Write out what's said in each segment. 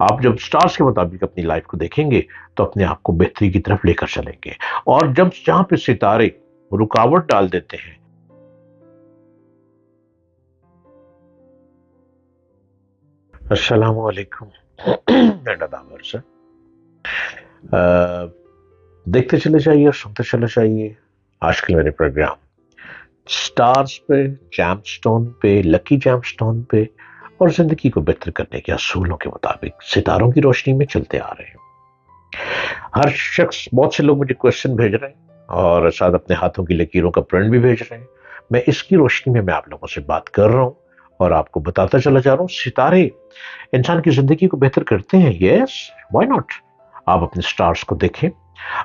आप जब स्टार्स के मुताबिक अपनी लाइफ को देखेंगे तो अपने आप को बेहतरी की तरफ लेकर चलेंगे। और जब जहां पे सितारे रुकावट डाल देते हैं। अस्सलाम वालेकुम। मेरा नाम है सर। देखते चले जाइए और सुनते चले जाइए आजकल मेरे प्रोग्राम स्टार्स पे, जैमस्टोन पे, लकी जैमस्टोन पे, और जिंदगी को बेहतर करने के असूलों के मुताबिक सितारों की रोशनी में चलते आ रहे हैं। हर शख्स, बहुत से लोग मुझे क्वेश्चन भेज रहे हैं और साथ अपने हाथों की लकीरों का प्रिंट भी भेज रहे हैं। मैं इसकी रोशनी में मैं आप लोगों से बात कर रहा हूं और आपको बताता चला जा रहा हूं सितारे इंसान की जिंदगी को बेहतर करते हैं। Yes, why not. आप अपने स्टार्स को देखें।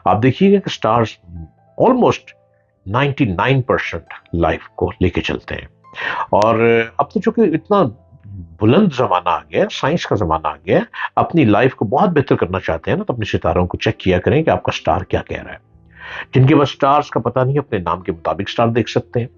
आप देखिएगा कि स्टार्स ऑलमोस्ट 99% लाइफ को लेके चलते हैं। और अब तो चूंकि इतना बुलंद जमाना आ गया, साइंस का जमाना आ गया, अपनी लाइफ को बहुत बेहतर करना चाहते हैं ना, तो अपने सितारों को चेक किया करें कि आपका स्टार क्या कह रहा है। जिनके पास स्टार्स का पता नहीं, अपने नाम के मुताबिक स्टार देख सकते हैं।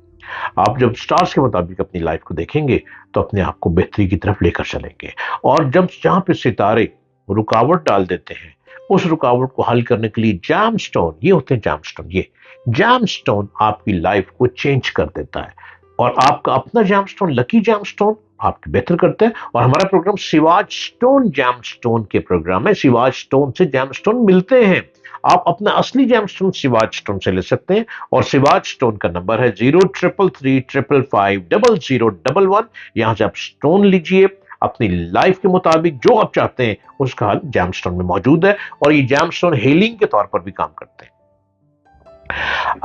आप जब स्टार्स के मुताबिक अपनी लाइफ को देखेंगे तो अपने आप को बेहतरी की तरफ लेकर चलेंगे। और जब जहां पे सितारे रुकावट डाल देते हैं, उस रुकावट को हल करने के लिए जैमस्टोन, ये होते हैं जैमस्टोन, ये जैमस्टोन आपकी लाइफ को चेंज कर देता है। और आपका अपना जैमस्टोन, लकी जैमस्टोन, आपके बेहतर करते हैं। और हमारा प्रोग्राम सिवाज स्टोन जैमस्टोन के प्रोग्राम है। सिवाज स्टोन से जैमस्टोन मिलते हैं। आप अपना असली जैमस्टोन सिवाज स्टोन से ले सकते हैं। और सिवाज स्टोन का नंबर है 0333555011। यहां से आप स्टोन लीजिए, अपनी लाइफ के मुताबिक जो आप चाहते हैं उसका हल जैमस्टोन में मौजूद है। और ये जैमस्टोन हीलिंग के तौर पर भी काम करते हैं।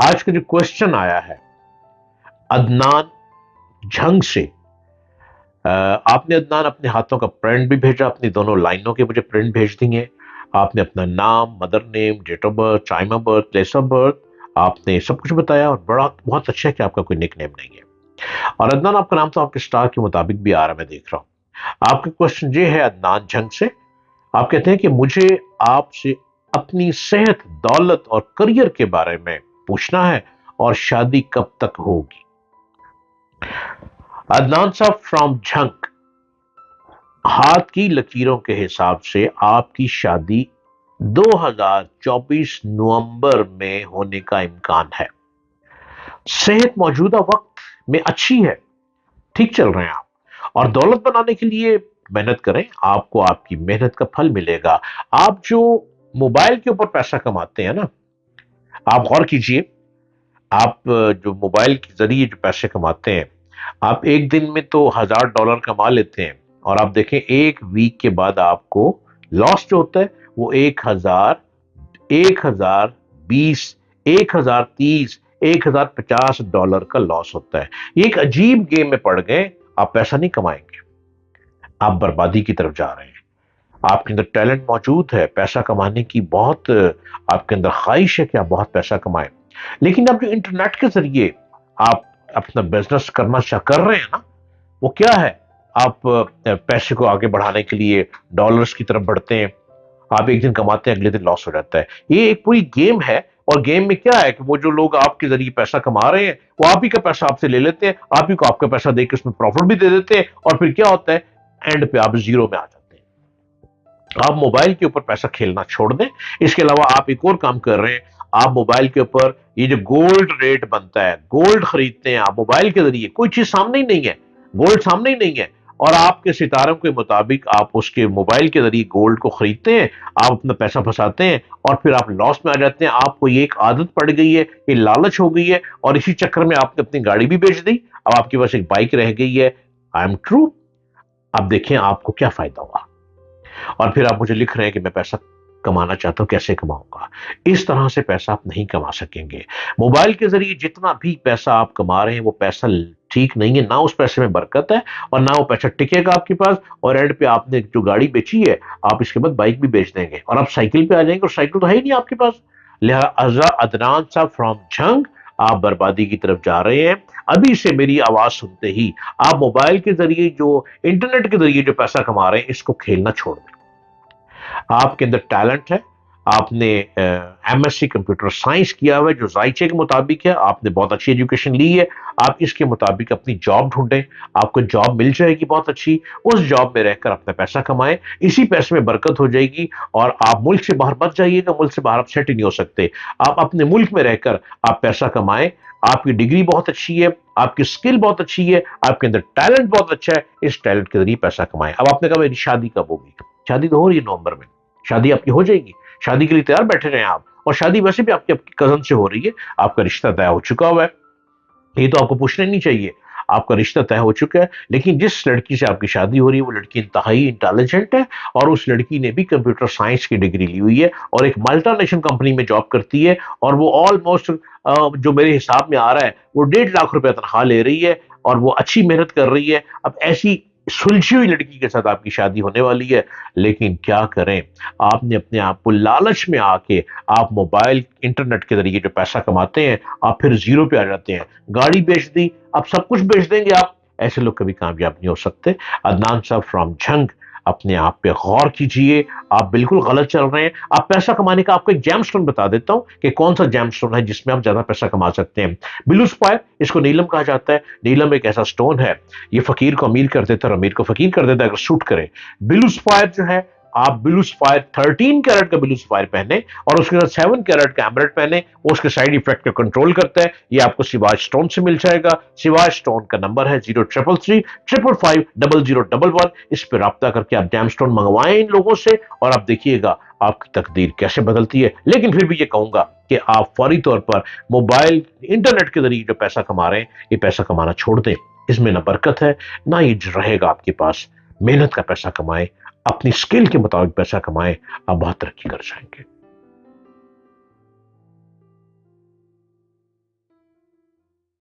आज का जो क्वेश्चन आया है अदनान झंग से, आपने अदनान अपने हाथों का प्रिंट भी भेजा, अपनी दोनों लाइनों के मुझे प्रिंट भेज दिए। आपने अपना नाम, mother name, date of birth, time of birth, place of birth, आपने सब कुछ बताया। और बड़ा बहुत अच्छा है कि आपका कोई निक नेम नहीं है। और अदनान, आपका नाम तो आपके स्टार के मुताबिक भी आ रहा है, मैं देख रहा हूं। आपका क्वेश्चन ये है अदनान झंग से, आप कहते हैं कि मुझे आपसे अपनी सेहत, दौलत और करियर के बारे में पूछना है और शादी कब तक होगी। अदनान साहब फ्रॉम झंग, हाथ की लकीरों के हिसाब से आपकी शादी 2024 नवंबर में होने का इम्कान है। सेहत मौजूदा वक्त में अच्छी है, ठीक चल रहे हैं आप। और दौलत बनाने के लिए मेहनत करें, आपको आपकी मेहनत का फल मिलेगा। आप जो मोबाइल के ऊपर पैसा कमाते हैं ना, आप गौर कीजिए, आप जो मोबाइल के जरिए जो पैसे कमाते हैं, आप एक दिन में तो $1000 कमा लेते हैं। और आप देखें एक वीक के बाद आपको लॉस जो होता है वो 1000, 1020, 1030, $1050 का लॉस होता है। ये एक अजीब गेम में पड़ गए। आप पैसा नहीं कमाएंगे, आप बर्बादी की तरफ जा रहे हैं। आपके अंदर टैलेंट मौजूद है, पैसा कमाने की बहुत आपके अंदर ख्वाहिश है कि आप बहुत पैसा कमाएं। लेकिन अब जो इंटरनेट के जरिए आप अपना बिजनेस कर रहे हैं ना, वो क्या है? आप पैसे को आगे बढ़ाने के लिए डॉलर्स की तरफ बढ़ते हैं। आप एक दिन कमाते हैं, अगले दिन लॉस हो जाता है। ये एक पूरी गेम है। और गेम में क्या है कि वो जो लोग आपके जरिए पैसा कमा रहे हैं, वो आप ही का पैसा आपसे ले लेते हैं, आप ही को आपका पैसा देकर उसमें प्रॉफिट भी दे देते हैं। और फिर क्या होता है, एंड पे आप जीरो में आ जाते हैं। आप मोबाइल के ऊपर पैसा खेलना छोड़ दें। इसके अलावा आप एक और काम कर रहे हैं, आप मोबाइल के ऊपर ये जो गोल्ड रेट बनता है, गोल्ड खरीदते हैं आप मोबाइल के जरिए। कोई चीज सामने ही नहीं है, गोल्ड सामने ही नहीं है, और आपके सितारों के मुताबिक आप उसके मोबाइल के जरिए गोल्ड को खरीदते हैं। आप अपना पैसा फंसाते हैं और फिर आप लॉस में आ जाते हैं। आपको ये एक आदत पड़ गई है, ये लालच हो गई है, और इसी चक्कर में आपने अपनी गाड़ी भी बेच दी। अब आपके पास एक बाइक रह गई है। I am true. अब देखें आपको क्या फायदा हुआ। और फिर आप मुझे लिख रहे हैं कि मैं पैसा कमाना चाहता हूं, कैसे कमाऊंगा। इस तरह से पैसा आप नहीं कमा सकेंगे। मोबाइल के जरिए जितना भी पैसा आप कमा रहे हैं वो पैसा ठीक नहीं है, ना उस पैसे में बरकत है और ना वो पैसा टिकेगा आपके पास। और एंड पे आपने जो गाड़ी बेची है, आप इसके बाद बाइक भी बेच देंगे और आप साइकिल पे आ जाएंगे, और साइकिल तो है ही नहीं आपके पास। लिहाजा अदनान साहब फ्रॉम झंग, आप बर्बादी की तरफ जा रहे हैं। अभी से मेरी आवाज सुनते ही आप मोबाइल के जरिए, जो इंटरनेट के जरिए जो पैसा कमा रहे हैं, इसको खेलना छोड़ दें। आपके अंदर टैलेंट है, आपने एमएससी कंप्यूटर साइंस किया हुआ है जो जायचे के मुताबिक है, आपने बहुत अच्छी एजुकेशन ली है, आप इसके मुताबिक अपनी जॉब ढूंढें, आपको जॉब मिल जाएगी बहुत अच्छी, उस जॉब में रहकर अपना पैसा कमाएं, इसी पैसे में बरकत हो जाएगी और आप मुल्क से बाहर मत जाइएगा, मुल्क से बाहर आप सेट ही नहीं हो सकते। आप अपने मुल्क में रहकर आप पैसा कमाएं, आपकी डिग्री बहुत अच्छी है, आपकी स्किल बहुत अच्छी है, आपके अंदर टैलेंट बहुत अच्छा है, इस टैलेंट के जरिए पैसा कमाएं। अब आपने कहा मेरी शादी कब होगी? शादी तो हो रही है नवंबर में, शादी आपकी हो जाएगी, शादी के लिए तैयार बैठे रहे आप, और शादी वैसे भी आपकी आपकी कजन से हो रही है, आपका रिश्ता तय हो चुका हुआ है, ये तो आपको पूछना ही नहीं चाहिए, आपका रिश्ता तय हो चुका है। लेकिन जिस लड़की से आपकी शादी हो रही है वो लड़की इंतहाई इंटेलिजेंट है, और उस लड़की ने भी कंप्यूटर साइंस की डिग्री ली हुई है और एक मल्टीनेशनल कंपनी में जॉब करती है, और वो ऑलमोस्ट जो मेरे हिसाब में आ रहा है वो 1.5 लाख रुपए तनख्वाह ले रही है, और वो अच्छी मेहनत कर रही है। अब ऐसी सुलझी हुई लड़की के साथ आपकी शादी होने वाली है, लेकिन क्या करें, आपने अपने आप को लालच में आके आप मोबाइल इंटरनेट के जरिए जो पैसा कमाते हैं, आप फिर जीरो पे आ जाते हैं। गाड़ी बेच दी, अब सब कुछ बेच देंगे आप, ऐसे लोग कभी कामयाब नहीं हो सकते। अदनान साहब फ्रॉम झंग, अपने आप पे गौर कीजिए, आप बिल्कुल गलत चल रहे हैं। आप पैसा कमाने का आपको एक जैम स्टोन बता देता हूं कि कौन सा जैम स्टोन है जिसमें आप ज्यादा पैसा कमा सकते हैं। बिलू स्क्वायर, इसको नीलम कहा जाता है। नीलम एक ऐसा स्टोन है, ये फकीर को अमीर कर देता है और अमीर को फकीर कर देता है अगर सूट करे। बिलू स्क्वायर जो है, आप ब्लू स्पायर 13 कैरेट का ब्लू स्पायर पहने और उसके साथ 7 कैरेट का एमरेट पहने, वो उसके साइड इफेक्ट को कंट्रोल करता है। ये आपको सिवाज स्टोन से मिल जाएगा। सिवाज स्टोन का नंबर है 0333550011। इस पर रब्ता करके आप डैम स्टोन मंगवाएं इन लोगों से, और आप देखिएगा आपकी तकदीर कैसे बदलती है। लेकिन फिर भी ये कहूंगा कि आप फौरी तौर पर मोबाइल इंटरनेट के जरिए जो पैसा कमा रहे हैं, ये पैसा कमाना छोड़ दें। इसमें ना बरकत है, ना ये रहेगा आपके पास। मेहनत का पैसा कमाएं, अपनी स्किल के मुताबिक पैसा कमाएं, आप बहुत तरक्की कर जाएंगे।